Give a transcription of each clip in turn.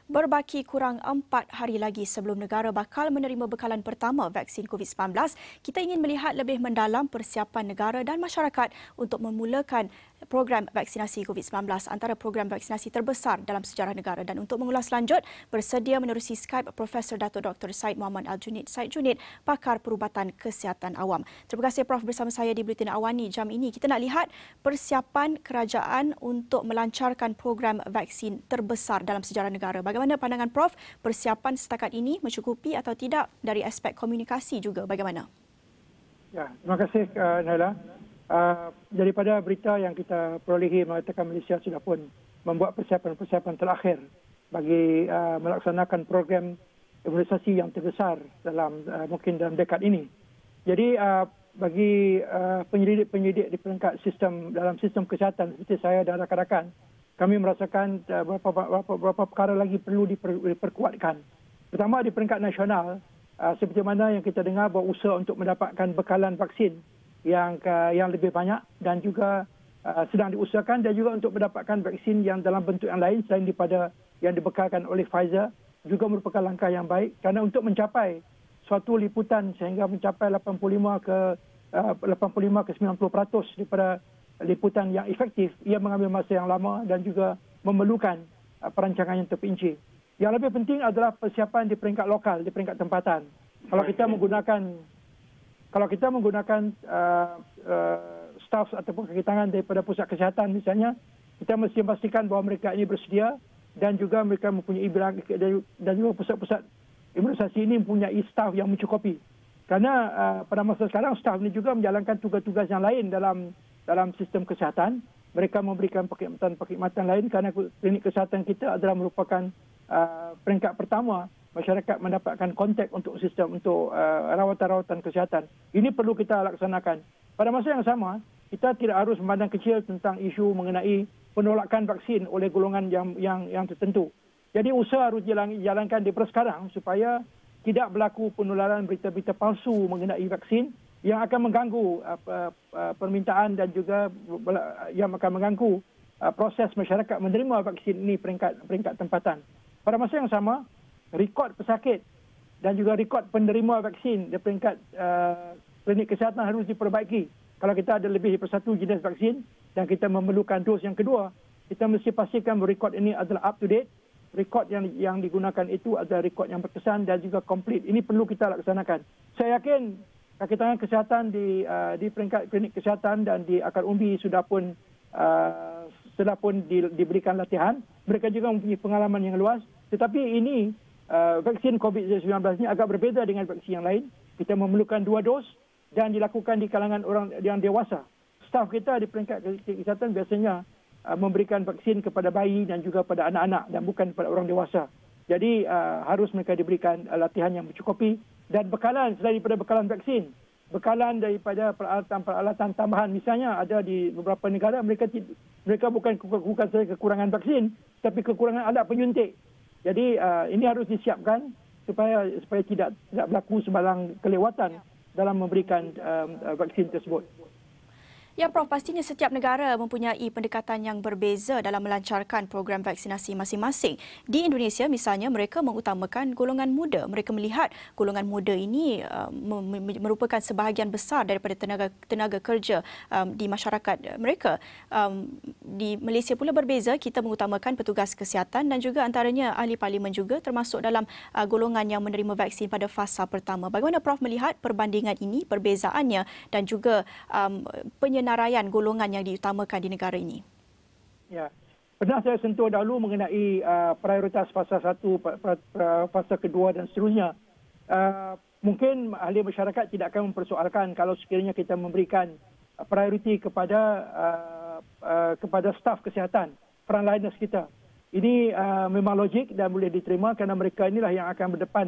Berbaki kurang 4 hari lagi sebelum negara bakal menerima bekalan pertama vaksin COVID-19, kita ingin melihat lebih mendalam persiapan negara dan masyarakat untuk memulakan program vaksinasi COVID-19, antara program vaksinasi terbesar dalam sejarah negara. Dan untuk mengulas lanjut, bersedia menerusi Skype Profesor Dato' Dr. Syed Muhammad Al-Junid. Syed Junid, pakar perubatan kesihatan awam. Terima kasih Prof bersama saya di Buletin Awani jam ini. Kita nak lihat persiapan kerajaan untuk melancarkan program vaksin terbesar dalam sejarah negara. Bagaimana pandangan Prof? Persiapan setakat ini mencukupi atau tidak? Dari aspek komunikasi juga bagaimana? Ya, terima kasih Naila. Daripada berita yang kita perolehi mengatakan Malaysia sudah pun membuat persiapan-persiapan terakhir bagi melaksanakan program imunisasi yang terbesar dalam mungkin dalam dekad ini. Jadi bagi penyelidik-penyelidik di peringkat dalam sistem kesihatan seperti saya dan rakan-rakan, kami merasakan beberapa perkara lagi perlu diperkuatkan. Pertama di peringkat nasional, seperti mana yang kita dengar bahawa usaha untuk mendapatkan bekalan vaksin yang lebih banyak dan juga sedang diusahakan, dan juga untuk mendapatkan vaksin yang dalam bentuk yang lain selain daripada yang dibekalkan oleh Pfizer juga merupakan langkah yang baik, kerana untuk mencapai suatu liputan sehingga mencapai 85 ke 90% daripada liputan yang efektif, ia mengambil masa yang lama dan juga memerlukan perancangan yang terperinci. Yang lebih penting adalah persiapan di peringkat lokal, di peringkat tempatan. Kalau kita menggunakan staf ataupun kaki tangan daripada pusat kesihatan misalnya, kita mesti memastikan bahawa mereka ini bersedia dan juga mereka mempunyai dan juga pusat-pusat imunisasi ini mempunyai staf yang mencukupi. Kerana pada masa sekarang staf ini juga menjalankan tugas-tugas yang lain dalam sistem kesihatan. Mereka memberikan perkhidmatan lain kerana klinik kesihatan kita adalah merupakan peringkat pertama masyarakat mendapatkan kontak untuk sistem untuk rawatan-rawatan kesihatan. Ini perlu kita laksanakan. Pada masa yang sama, kita tidak harus memandang kecil tentang isu mengenai penolakan vaksin oleh golongan yang tertentu. Jadi usaha harus dijalankan daripada sekarang supaya tidak berlaku penularan berita-berita palsu mengenai vaksin yang akan mengganggu permintaan dan juga yang akan mengganggu proses masyarakat menerima vaksin ini peringkat tempatan. Pada masa yang sama, rekod pesakit dan juga rekod penerima vaksin di peringkat klinik kesihatan harus diperbaiki. Kalau kita ada lebih daripada satu jenis vaksin dan kita memerlukan dos yang kedua, kita mesti pastikan rekod ini adalah up to date. Rekod yang digunakan itu adalah rekod yang berkesan dan juga komplit. Ini perlu kita laksanakan. Saya yakin kaki tangan kesihatan di peringkat klinik kesihatan dan di akar umbi sudah pun diberikan latihan. Mereka juga mempunyai pengalaman yang luas. Tetapi ini vaksin COVID-19 ini agak berbeza dengan vaksin yang lain. Kita memerlukan 2 dos dan dilakukan di kalangan orang yang dewasa. Staf kita di peringkat klinik kesihatan biasanya memberikan vaksin kepada bayi dan juga pada anak-anak dan bukan kepada orang dewasa. Jadi harus mereka diberikan latihan yang mencukupi dan bekalan selain daripada bekalan vaksin, bekalan daripada peralatan-peralatan tambahan. Misalnya ada di beberapa negara mereka bukan saja kekurangan vaksin, tapi kekurangan alat penyuntik. Jadi ini harus disiapkan supaya tidak berlaku sebarang kelewatan dalam memberikan vaksin tersebut. Ya Prof, pastinya setiap negara mempunyai pendekatan yang berbeza dalam melancarkan program vaksinasi masing-masing. Di Indonesia misalnya, mereka mengutamakan golongan muda. Mereka melihat golongan muda ini merupakan sebahagian besar daripada tenaga kerja di masyarakat mereka. Di Malaysia pula berbeza, kita mengutamakan petugas kesihatan dan juga antaranya ahli parlimen juga termasuk dalam golongan yang menerima vaksin pada fasa pertama. Bagaimana Prof melihat perbandingan ini, perbezaannya dan juga penyenaraian golongan yang diutamakan di negara ini? Ya, pernah saya sentuh dahulu mengenai prioritas fasa 1, fasa kedua dan seterusnya. Mungkin ahli masyarakat tidak akan mempersoalkan kalau sekiranya kita memberikan prioriti kepada staf kesihatan, frontliners kita. Ini memang logik dan boleh diterima kerana mereka inilah yang akan berdepan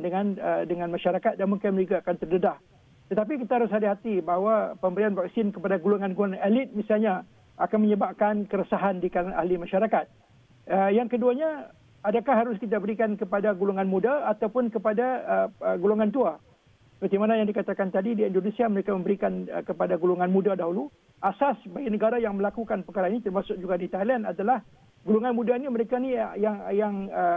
dengan masyarakat dan mungkin mereka akan terdedah. Tetapi kita harus hati-hati bahawa pemberian vaksin kepada golongan-golongan elit misalnya akan menyebabkan keresahan di kalangan ahli masyarakat. Yang keduanya, adakah harus kita berikan kepada golongan muda ataupun kepada golongan tua? Seperti mana yang dikatakan tadi, di Indonesia mereka memberikan kepada golongan muda dahulu. Asas bagi negara yang melakukan perkara ini termasuk juga di Thailand adalah golongan muda ni mereka ni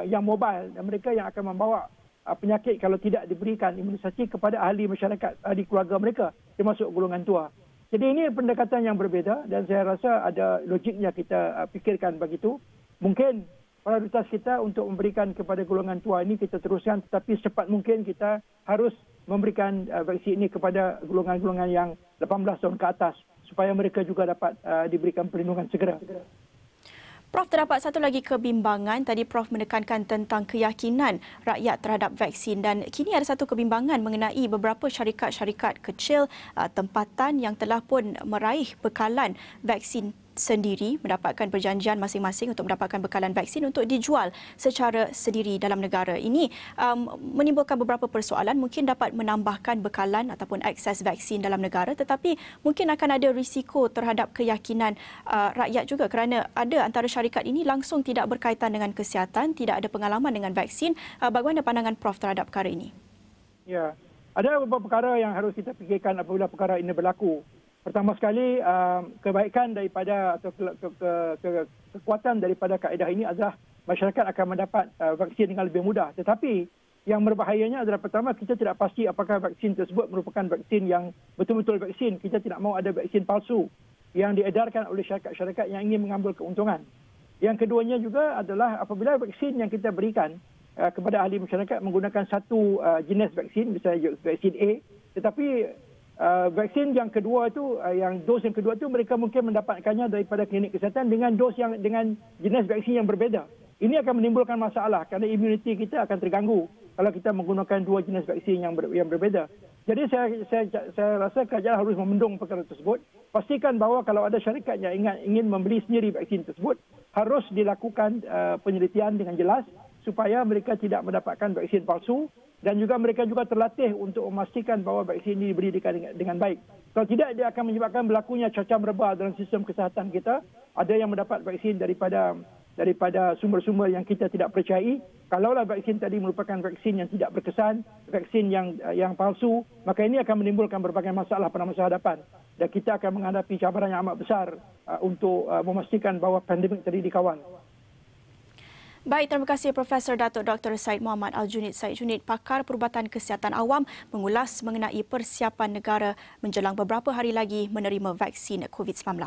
yang mobile dan mereka yang akan membawa penyakit kalau tidak diberikan imunisasi kepada ahli masyarakat, ahli keluarga mereka, termasuk golongan tua. Jadi ini pendekatan yang berbeza dan saya rasa ada logiknya kita fikirkan begitu. Mungkin prioritas kita untuk memberikan kepada golongan tua ini kita teruskan, tetapi secepat mungkin kita harus memberikan vaksin ini kepada golongan-golongan yang 18 tahun ke atas supaya mereka juga dapat diberikan perlindungan segera. Prof, terdapat satu lagi kebimbangan. Tadi Prof menekankan tentang keyakinan rakyat terhadap vaksin dan kini ada satu kebimbangan mengenai beberapa syarikat-syarikat kecil tempatan yang telah pun meraih bekalan vaksin sendiri, mendapatkan perjanjian masing-masing untuk mendapatkan bekalan vaksin untuk dijual secara sendiri dalam negara. Ini menimbulkan beberapa persoalan, mungkin dapat menambahkan bekalan ataupun akses vaksin dalam negara, tetapi mungkin akan ada risiko terhadap keyakinan rakyat juga kerana ada antara syarikat ini langsung tidak berkaitan dengan kesihatan, tidak ada pengalaman dengan vaksin. Bagaimana pandangan Prof terhadap perkara ini? Ya, ada beberapa perkara yang harus kita fikirkan apabila perkara ini berlaku. Pertama sekali, kebaikan daripada atau kekuatan daripada kaedah ini adalah masyarakat akan mendapat vaksin dengan lebih mudah. Tetapi yang berbahayanya adalah pertama, kita tidak pasti apakah vaksin tersebut merupakan vaksin yang betul-betul vaksin. Kita tidak mahu ada vaksin palsu yang diedarkan oleh syarikat-syarikat yang ingin mengambil keuntungan. Yang keduanya juga adalah apabila vaksin yang kita berikan kepada ahli masyarakat menggunakan satu jenis vaksin, misalnya vaksin A, tetapi vaksin yang kedua itu, yang dos yang kedua itu mereka mungkin mendapatkannya daripada klinik kesihatan dengan dos yang dengan jenis vaksin yang berbeza. Ini akan menimbulkan masalah kerana imuniti kita akan terganggu kalau kita menggunakan dua jenis vaksin yang berbeza. Jadi saya rasa kerajaan harus memendung perkara tersebut. Pastikan bahawa kalau ada syarikat yang ingin membeli sendiri vaksin tersebut, harus dilakukan penelitian dengan jelas supaya mereka tidak mendapatkan vaksin palsu dan juga mereka juga terlatih untuk memastikan bahawa vaksin ini diberi dengan baik. Kalau tidak, dia akan menyebabkan berlakunya cacam rebah dalam sistem kesihatan kita. Ada yang mendapat vaksin daripada sumber-sumber yang kita tidak percayai. Kalaulah vaksin tadi merupakan vaksin yang tidak berkesan, vaksin yang palsu, maka ini akan menimbulkan berbagai masalah pada masa hadapan. Dan kita akan menghadapi cabaran yang amat besar untuk memastikan bahawa pandemik tadi dikawal. Baik, terima kasih Profesor Datuk Dr. Syed Muhammad Al-Junid. Syed Junid, pakar perubatan kesihatan awam, mengulas mengenai persiapan negara menjelang beberapa hari lagi menerima vaksin COVID-19.